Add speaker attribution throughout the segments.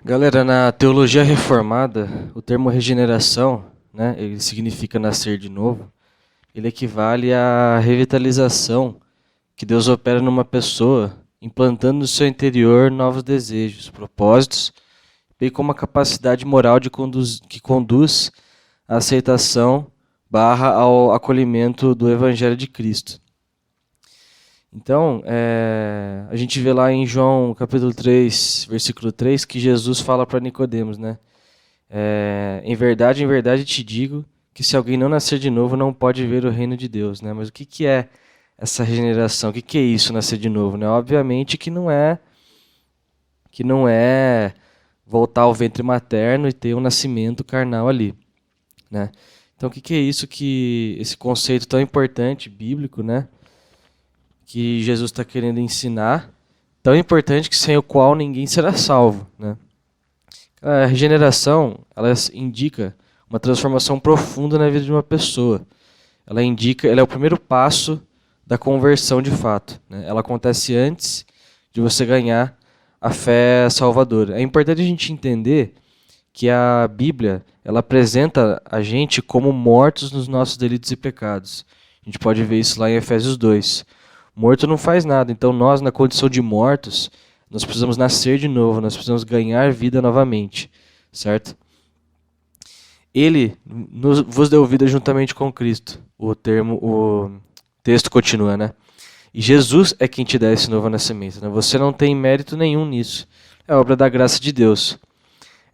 Speaker 1: Galera, na teologia reformada, o termo regeneração, né, ele significa nascer de novo, ele equivale à revitalização que Deus opera numa pessoa, implantando no seu interior novos desejos, propósitos, bem como a capacidade moral que conduz à aceitação barra ao acolhimento do Evangelho de Cristo. Então, a gente vê lá em João capítulo 3, versículo 3, que Jesus fala para Nicodemos, né? Em verdade te digo que se alguém não nascer de novo não pode ver o reino de Deus, né? Mas o que é essa regeneração? O que é isso, nascer de novo, né? Obviamente que não é voltar ao ventre materno e ter um nascimento carnal ali, né? Então, o que é isso, esse conceito tão importante, bíblico, né? Que Jesus está querendo ensinar, tão importante que sem o qual ninguém será salvo, né? A regeneração, ela indica uma transformação profunda na vida de uma pessoa. Ela é o primeiro passo da conversão de fato, né? Ela acontece antes de você ganhar a fé salvadora. É importante a gente entender que a Bíblia, ela apresenta a gente como mortos nos nossos delitos e pecados. A gente pode ver isso lá em Efésios 2. Morto não faz nada, então nós, na condição de mortos, nós precisamos nascer de novo, nós precisamos ganhar vida novamente, certo? Ele vos deu vida juntamente com Cristo. O texto continua, né? E Jesus é quem te dá esse novo nascimento, né? Você não tem mérito nenhum nisso. É obra da graça de Deus.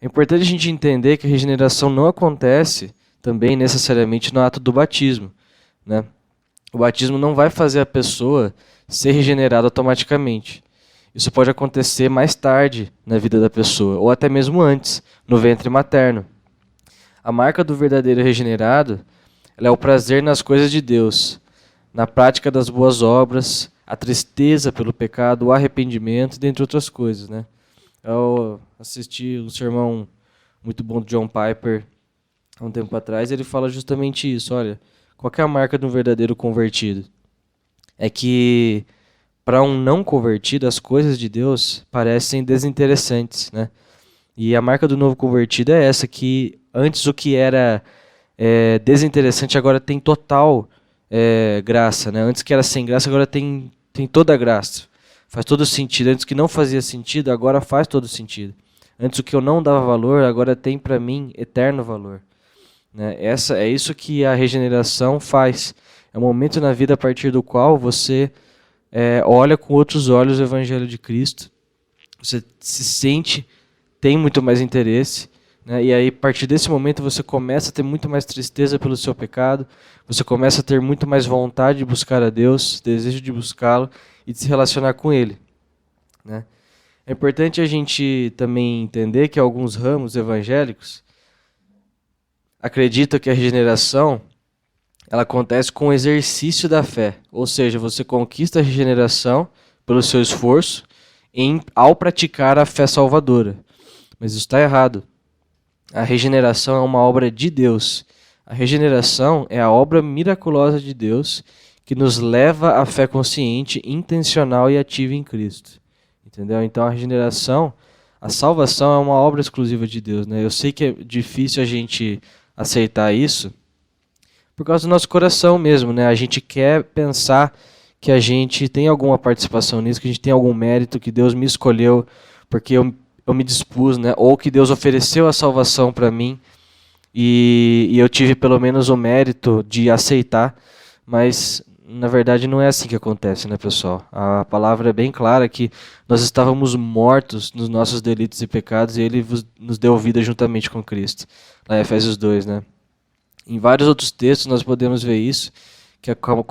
Speaker 1: É importante a gente entender que a regeneração não acontece também necessariamente no ato do batismo, né? O batismo não vai fazer a pessoa ser regenerada automaticamente. Isso pode acontecer mais tarde na vida da pessoa, ou até mesmo antes, no ventre materno. A marca do verdadeiro regenerado ela é o prazer nas coisas de Deus, na prática das boas obras, a tristeza pelo pecado, o arrependimento, dentre outras coisas, né? Eu assisti um sermão muito bom do John Piper há um tempo atrás, ele fala justamente isso, olha, qual é a marca de um verdadeiro convertido? É que para um não convertido, as coisas de Deus parecem desinteressantes, né? E a marca do novo convertido é essa, que antes o que era desinteressante agora tem total graça, né? Antes que era sem graça, agora tem toda a graça. Faz todo sentido. Antes que não fazia sentido, agora faz todo sentido. Antes o que eu não dava valor, agora tem para mim eterno valor. Né? É isso que a regeneração faz. É um momento na vida a partir do qual você olha com outros olhos o Evangelho de Cristo. Você se sente, tem muito mais interesse. Né? E aí, a partir desse momento, você começa a ter muito mais tristeza pelo seu pecado. Você começa a ter muito mais vontade de buscar a Deus, desejo de buscá-lo e de se relacionar com Ele. Né? É importante a gente também entender que alguns ramos evangélicos acredita que a regeneração ela acontece com o exercício da fé. Ou seja, você conquista a regeneração pelo seu esforço ao praticar a fé salvadora. Mas isso está errado. A regeneração é uma obra de Deus. A regeneração é a obra miraculosa de Deus que nos leva à fé consciente, intencional e ativa em Cristo. Entendeu? Então a regeneração, a salvação é uma obra exclusiva de Deus. Né? Eu sei que é difícil a gente aceitar isso por causa do nosso coração mesmo, né? A gente quer pensar que a gente tem alguma participação nisso, que a gente tem algum mérito, que Deus me escolheu porque eu me dispus, né? Ou que Deus ofereceu a salvação para mim e eu tive pelo menos o mérito de aceitar, mas na verdade não é assim que acontece, né, pessoal? A palavra é bem clara que nós estávamos mortos nos nossos delitos e pecados e Ele nos deu vida juntamente com Cristo. Lá em Efésios 2, né? Em vários outros textos nós podemos ver isso, que é como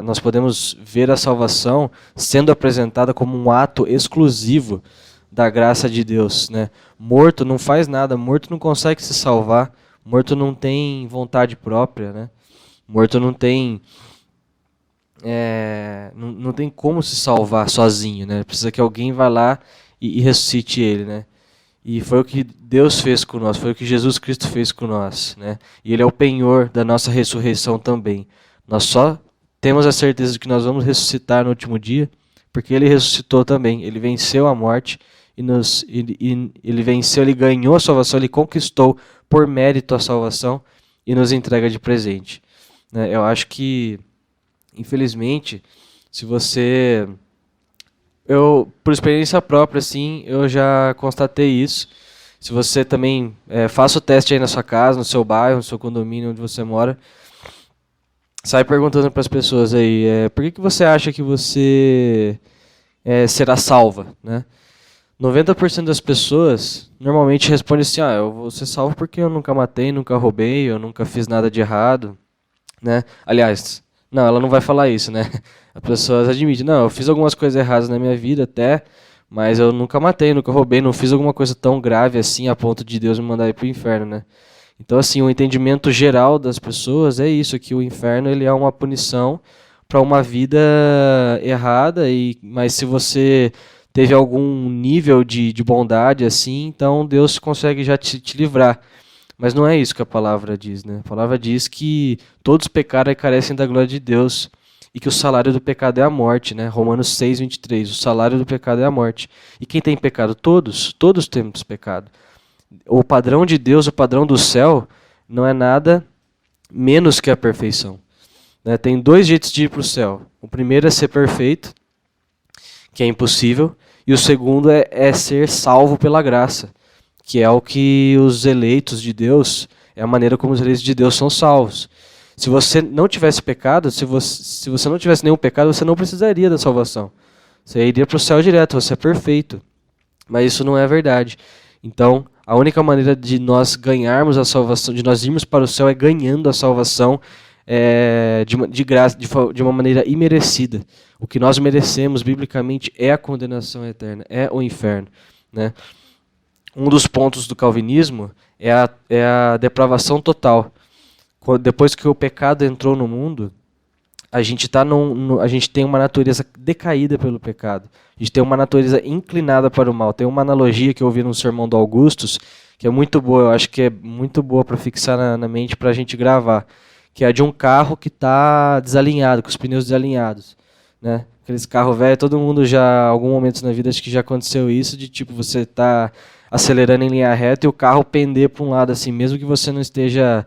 Speaker 1: nós podemos ver a salvação sendo apresentada como um ato exclusivo da graça de Deus. Né? Morto não faz nada, morto não consegue se salvar, morto não tem vontade própria, né? Morto não tem não tem como se salvar sozinho, né? Precisa que alguém vá lá e ressuscite ele, né? E foi o que Deus fez com nós, foi o que Jesus Cristo fez com nós, né? E Ele é o penhor da nossa ressurreição também. Nós só temos a certeza de que nós vamos ressuscitar no último dia, porque Ele ressuscitou também. Ele venceu a morte ele venceu, ele ganhou a salvação, ele conquistou por mérito a salvação e nos entrega de presente. Né? Eu acho que, infelizmente, se você... por experiência própria, assim, eu já constatei isso. Se você também faça o teste aí na sua casa, no seu bairro, no seu condomínio, onde você mora, sai perguntando para as pessoas aí, por que você acha que você será salva, né? 90% das pessoas normalmente respondem assim, eu vou ser salvo porque eu nunca matei, nunca roubei, eu nunca fiz nada de errado, né? Aliás, não, ela não vai falar isso, né? As pessoas admitem, não, eu fiz algumas coisas erradas na minha vida até, mas eu nunca matei, nunca roubei, não fiz alguma coisa tão grave assim a ponto de Deus me mandar ir pro inferno, né? Então, assim, o entendimento geral das pessoas é isso, que o inferno ele é uma punição para uma vida errada, mas se você teve algum nível de bondade, assim, então Deus consegue já te livrar. Mas não é isso que a palavra diz, né? A palavra diz que todos pecaram e carecem da glória de Deus e que o salário do pecado é a morte, né? Romanos 6:23, o salário do pecado é a morte. E quem tem pecado? Todos temos pecado. O padrão de Deus, o padrão do céu, não é nada menos que a perfeição. Né? Tem dois jeitos de ir para o céu. O primeiro é ser perfeito, que é impossível, e o segundo é ser salvo pela graça, que é o que os eleitos de Deus, é a maneira como os eleitos de Deus são salvos. Se você não tivesse pecado, se você não tivesse nenhum pecado, você não precisaria da salvação. Você iria para o céu direto, você é perfeito. Mas isso não é verdade. Então, a única maneira de nós ganharmos a salvação, de nós irmos para o céu, é ganhando a salvação de graça, de uma maneira imerecida. O que nós merecemos, biblicamente, é a condenação eterna, é o inferno. Né? Um dos pontos do calvinismo é a depravação total. Depois que o pecado entrou no mundo, a gente tem uma natureza decaída pelo pecado. A gente tem uma natureza inclinada para o mal. Tem uma analogia que eu ouvi num sermão do Augustus, que é muito boa, eu acho que é muito boa para fixar na mente para a gente gravar, que é de um carro que está desalinhado, com os pneus desalinhados. Né? Aqueles carros velhos, todo mundo já, em algum momento na vida, acho que já aconteceu isso, de tipo, você está acelerando em linha reta e o carro pender para um lado, assim, mesmo que você não esteja...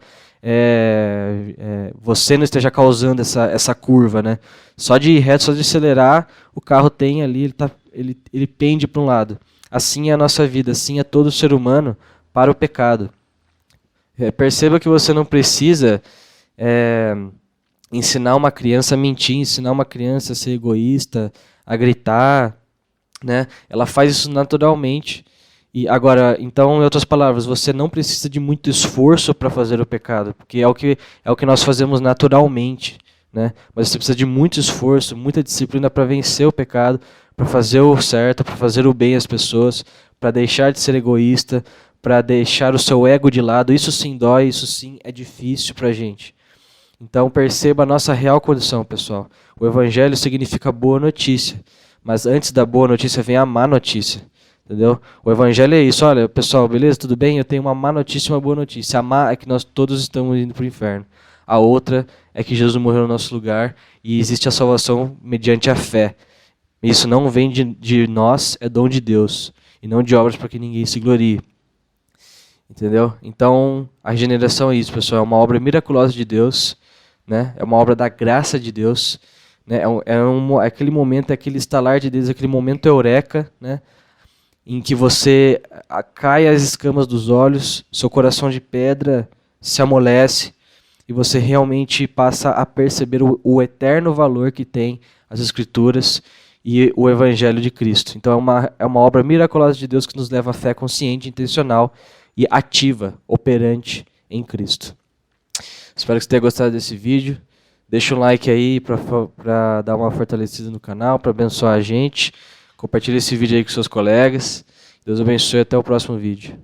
Speaker 1: você não esteja causando essa curva, né? Só de ir reto, só de acelerar, o carro tem ali, ele pende para um lado. Assim é a nossa vida, assim é todo ser humano para o pecado. Perceba que você não precisa ensinar uma criança a mentir, ensinar uma criança a ser egoísta, a gritar, né? Ela faz isso naturalmente. E agora, então, em outras palavras, você não precisa de muito esforço para fazer o pecado, porque é o que nós fazemos naturalmente, né? Mas você precisa de muito esforço, muita disciplina para vencer o pecado, para fazer o certo, para fazer o bem às pessoas, para deixar de ser egoísta, para deixar o seu ego de lado. Isso sim dói, isso sim é difícil para a gente. Então perceba a nossa real condição, pessoal. O evangelho significa boa notícia, mas antes da boa notícia vem a má notícia. Entendeu? O evangelho é isso. Olha, pessoal, beleza? Tudo bem? Eu tenho uma má notícia e uma boa notícia. A má é que nós todos estamos indo para o inferno. A outra é que Jesus morreu no nosso lugar e existe a salvação mediante a fé. Isso não vem de nós, é dom de Deus. E não de obras para que ninguém se glorie. Entendeu? Então, a regeneração é isso, pessoal. É uma obra miraculosa de Deus. Né? É uma obra da graça de Deus. Né? É aquele momento, é aquele estalar de Deus, aquele momento eureka, né? Em que você cai as escamas dos olhos, seu coração de pedra se amolece e você realmente passa a perceber o eterno valor que tem as Escrituras e o Evangelho de Cristo. Então é uma obra miraculosa de Deus que nos leva à fé consciente, intencional e ativa, operante em Cristo. Espero que você tenha gostado desse vídeo. Deixa um like aí para dar uma fortalecida no canal, para abençoar a gente. Compartilhe esse vídeo aí com seus colegas. Deus abençoe, até o próximo vídeo.